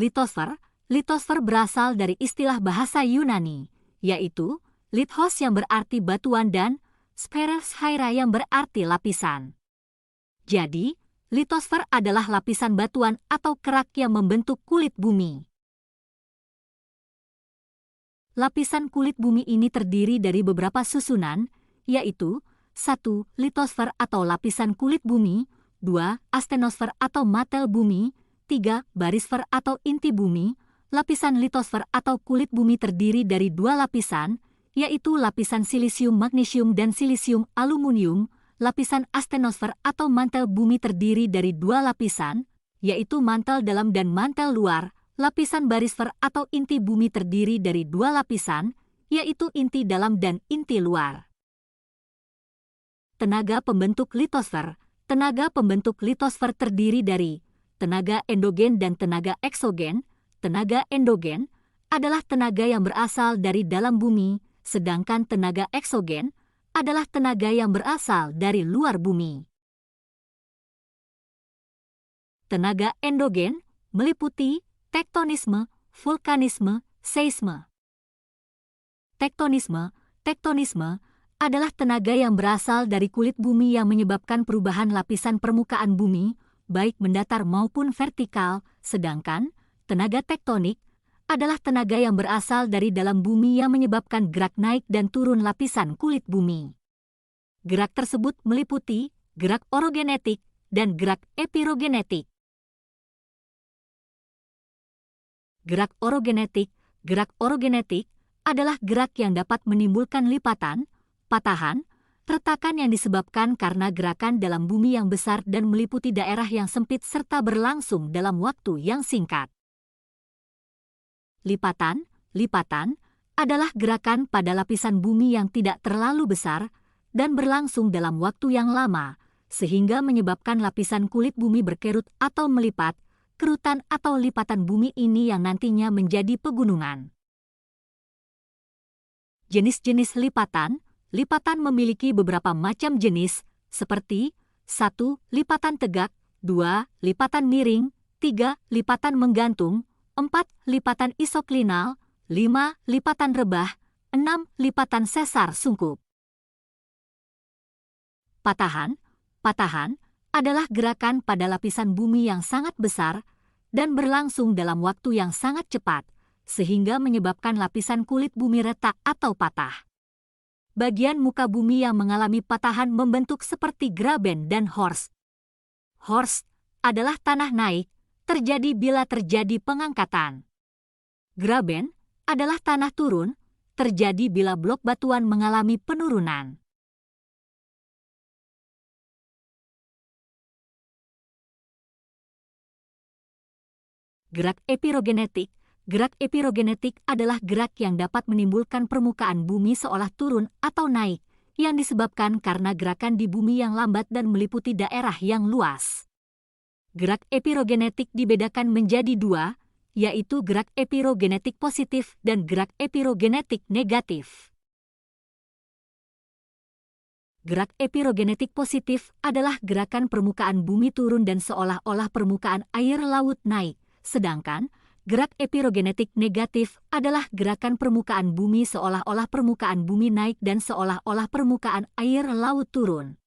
Litosfer. Litosfer berasal dari istilah bahasa Yunani, yaitu lithos yang berarti batuan dan spheres haira yang berarti lapisan. Jadi, litosfer adalah lapisan batuan atau kerak yang membentuk kulit bumi. Lapisan kulit bumi ini terdiri dari beberapa susunan, yaitu 1. Litosfer atau lapisan kulit bumi, 2. Astenosfer atau mantel bumi, 3. Barisfer atau inti bumi. Lapisan litosfer atau kulit bumi terdiri dari 2 lapisan, yaitu lapisan silisium magnesium dan silisium aluminium. Lapisan astenosfer atau mantel bumi terdiri dari 2 lapisan, yaitu mantel dalam dan mantel luar. Lapisan barisfer atau inti bumi terdiri dari 2 lapisan, yaitu inti dalam dan inti luar. Tenaga pembentuk litosfer. Tenaga pembentuk litosfer terdiri dari tenaga endogen dan tenaga eksogen. Tenaga endogen adalah tenaga yang berasal dari dalam bumi, sedangkan tenaga eksogen adalah tenaga yang berasal dari luar bumi. Tenaga endogen meliputi tektonisme, vulkanisme, seisme. Tektonisme adalah tenaga yang berasal dari kulit bumi yang menyebabkan perubahan lapisan permukaan bumi, baik mendatar maupun vertikal, sedangkan tenaga tektonik adalah tenaga yang berasal dari dalam bumi yang menyebabkan gerak naik dan turun lapisan kulit bumi. Gerak tersebut meliputi gerak orogenetik dan gerak epirogenetik. Gerak orogenetik adalah gerak yang dapat menimbulkan lipatan, patahan, retakan yang disebabkan karena gerakan dalam bumi yang besar dan meliputi daerah yang sempit serta berlangsung dalam waktu yang singkat. Lipatan adalah gerakan pada lapisan bumi yang tidak terlalu besar dan berlangsung dalam waktu yang lama, sehingga menyebabkan lapisan kulit bumi berkerut atau melipat. Kerutan atau lipatan bumi ini yang nantinya menjadi pegunungan. Jenis-jenis lipatan. Lipatan memiliki beberapa macam jenis, seperti 1. Lipatan tegak, 2. Lipatan miring, 3. Lipatan menggantung, 4. Lipatan isoklinal, 5. Lipatan rebah, 6. Lipatan sesar sungkup. Patahan adalah gerakan pada lapisan bumi yang sangat besar dan berlangsung dalam waktu yang sangat cepat, sehingga menyebabkan lapisan kulit bumi retak atau patah. Bagian muka bumi yang mengalami patahan membentuk seperti graben dan horst. Horst adalah tanah naik, terjadi bila terjadi pengangkatan. Graben adalah tanah turun, terjadi bila blok batuan mengalami penurunan. Gerak epirogenetik. Gerak epirogenetik adalah gerak yang dapat menimbulkan permukaan bumi seolah turun atau naik, yang disebabkan karena gerakan di bumi yang lambat dan meliputi daerah yang luas. Gerak epirogenetik dibedakan menjadi 2, yaitu gerak epirogenetik positif dan gerak epirogenetik negatif. Gerak epirogenetik positif adalah gerakan permukaan bumi turun dan seolah-olah permukaan air laut naik, sedangkan gerak epirogenetik negatif adalah gerakan permukaan bumi seolah-olah permukaan bumi naik dan seolah-olah permukaan air laut turun.